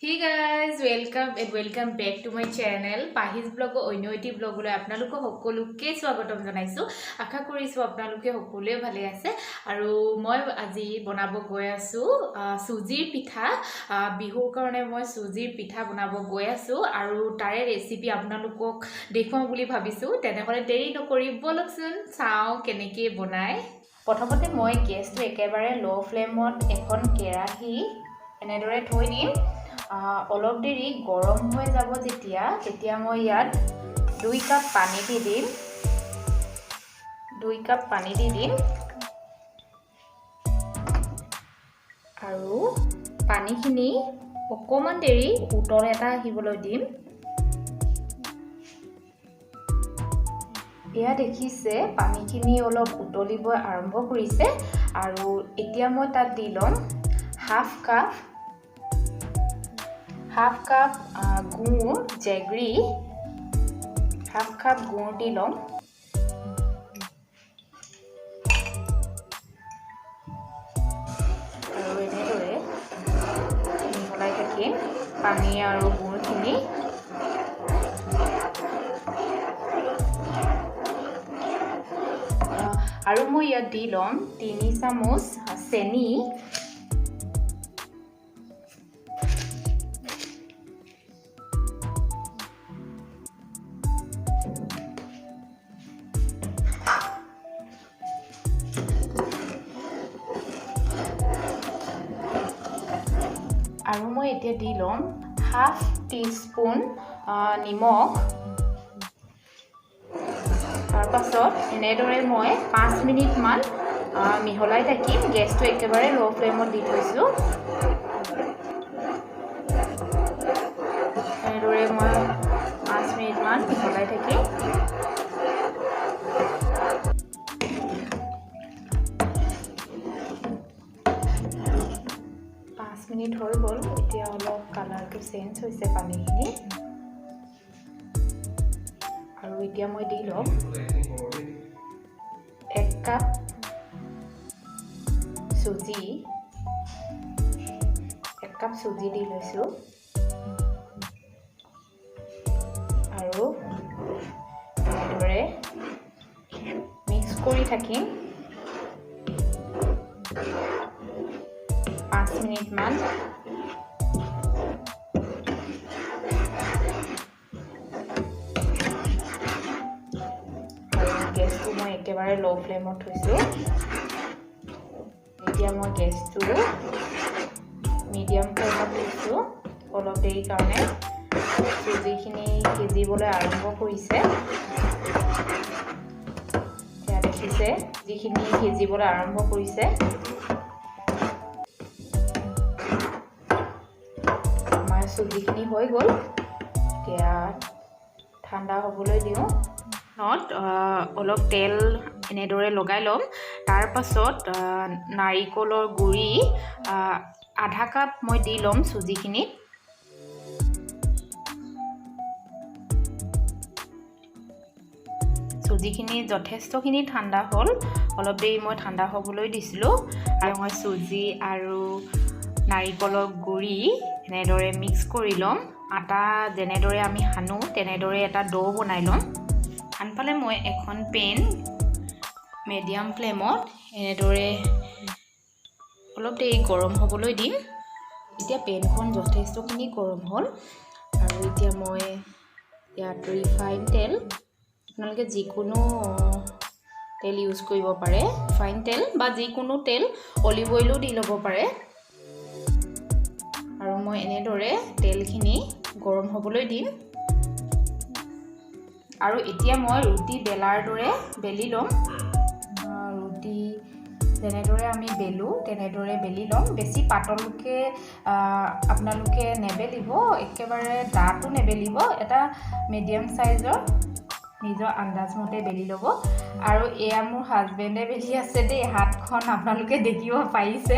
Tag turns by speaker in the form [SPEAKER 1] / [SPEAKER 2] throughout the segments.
[SPEAKER 1] Hey guys, welcome and welcome back to my channel. Pahis blog o oinoiti blog lo apnaluko hokoluke swagatom janaisu. Akha korisu apnaluke hokole bhale ase aru moi aji bonabo goi asu sujir pitha bihur karone moi sujir pitha bonabo goi asu aru tare recipe apnalukok dekhom buli bhabisu tene kore deri nokori boloksun sao keneke bonai. Prothomote moi gas to ekebare low flame on ekhon kerahi enedore thoi dim অলপ দেৰি গৰম হৈ যাব যেতিয়া মই ইয়াত 2 cup পানী দি দিম 2 কাপ পানী দি দিম আৰু পানীখিনি অকমান দেৰি উতল এটা আহিবলৈ দিম এয়া দেখিছে পানীখিনি অলপ উতলিব আৰম্ভ কৰিছে আৰু এতিয়া মই তাত দি লম half cup gur jaggery half cup gur dilom aru enedore miholai thakim pani aru gur khini aru moi ya dilom 3 চামুচ চেনি আৰু মই এতিয়া দি লম হাফ টিস্পুন নিমখ তাৰ পাছত এনেদৰে মই 5 মিনিট মান মিহলাই থাকিম গেছটো একেবাৰে লো ফ্লেমত দি থৈছো এনেদৰে মই 5 মিনিট মান মিহলাই থাকিম মিনিট হৈ গ'ল এতিয়া অলপ কালাৰটো চেঞ্জ হৈছে পানীখিনি আৰু এতিয়া মই দি লম 1 কাপ সুজি 1 কাপ সুজি দি লৈছো আৰু এনেদৰে মিক্স কৰি থাকিম 5 মিনিট মান গেছটো মই একেবাৰে লো ফ্লেমত থৈছো এতিয়া মই গেছটো মিডিয়াম ফ্লেমত থৈছো অলপ দেৰি কাৰণে সুজিখিনি সিজিবলৈ আৰম্ভ কৰিছে এয়া দেখিছে যিখিনি সিজিবলৈ আৰম্ভ কৰিছে সুজিখিনি হৈ গ'ল এতিয়া ঠাণ্ডা হ'বলৈ দিওঁ অলপ তেল এনেদৰে লগাই ল'ম তাৰ পাছত নাৰিকলৰ গুৰি আধা কাপ মই দি ল'ম সুজিখিনি সুজিখিনি যথেষ্টখিনি ঠাণ্ডা হ'ল অলপ দেৰি মই ঠাণ্ডা হ'বলৈ দিছিলোঁ আৰু মই সুজি আৰু নাৰিকলৰ গুৰি এনেদৰে মিক্স কৰি ল'ম আটা যেনেদৰে আমি হানো তেনেদৰে এটা ডো বনাই ল'ম আনফালে মই এখন পেন মিডিয়াম ফ্লেমত এনেদৰে অলপ দেৰি গৰম হ'বলৈ দিম এতিয়া পেনখন যথেষ্টখিনি গৰম হ'ল আৰু এতিয়া মই ইয়াত ৰিফাইন তেল আপোনালোকে যিকোনো তেল ইউজ কৰিব পাৰে ৰিফাইন তেল বা যিকোনো তেল অলিভ অইলো দি ল'ব পাৰে আৰু মই এনেদৰে তেলখিনি গৰম হ'বলৈ দিম আৰু এতিয়া মই ৰুটি বেলাৰ দৰে বেলি ল'ম ৰুটি যেনেদৰে আমি বেলো তেনেদৰে বেলি ল'ম বেছি পাতলকে আপোনালোকে নেবেলিব একেবাৰে ডাঠো নেবেলিব এটা মিডিয়াম সাইজৰ নিজৰ আন্দাজ মতে বেলি ল'ব আৰু এয়া মোৰ হাজবেণ্ডে বেলি আছে দেই হাতখন আপোনালোকে দেখিব পাৰিছে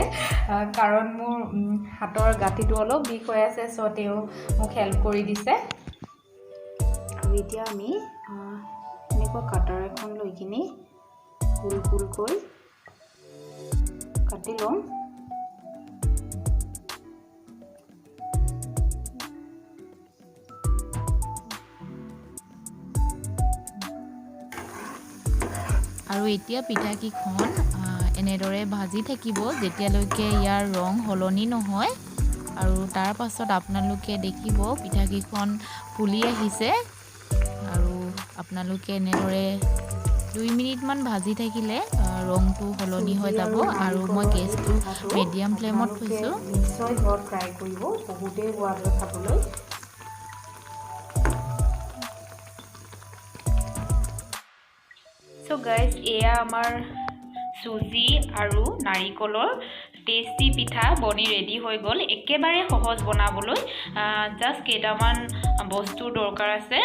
[SPEAKER 1] কাৰণ মোৰ হাতৰ গাঁঠিটো অলপ বিষ হৈ আছে সো তেওঁ মোক হেল্প কৰি দিছে আৰু এতিয়া আমি এনেকুৱা কাটাৰ এখন লৈ কিনি গোল গোলকৈ কাটি ল'ম
[SPEAKER 2] আৰু এতিয়া পিঠাকেইখন এনেদৰে ভাজি থাকিব যেতিয়ালৈকে ইয়াৰ ৰং সলনি নহয়। আৰু তাৰ পাছত আপোনালোকে দেখিব পিঠাকেইখন ফুলি আহিছে। আৰু আপোনালোকে এনেদৰে 2 মিনিটমান ভাজি থাকিলে ৰংটো সলনি হৈ যাব। আৰু মই গেছটো মিডিয়াম ফ্লেমত থৈছোঁ।
[SPEAKER 1] নিশ্চয় ঘৰত ট্ৰাই কৰিব, বহুতেই সোৱাদ হয় খাবলৈ। চ' গাইজ, এয়া আমাৰ চুজি আৰু নাৰিকলৰ টেষ্টি পিঠা বনি ৰেডি হৈ গ'ল। একেবাৰে সহজ বনাবলৈ, জাষ্ট কেইটামান বস্তুৰ দৰকাৰ আছে,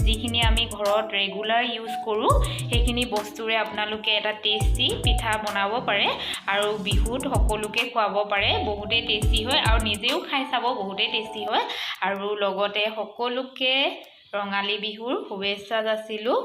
[SPEAKER 1] যিখিনি আমি ঘৰত ৰেগুলাৰ ইউজ কৰোঁ। সেইখিনি বস্তুৰে আপোনালোকে এটা টেষ্টি পিঠা বনাব পাৰে আৰু বিহুত সকলোকে খুৱাব পাৰে। বহুতেই টেষ্টি হয় আৰু নিজেও খাই চাব, বহুতেই টেষ্টি হয়। আৰু লগতে সকলোকে ৰঙালী বিহুৰ শুভেচ্ছা যাচিলোঁ।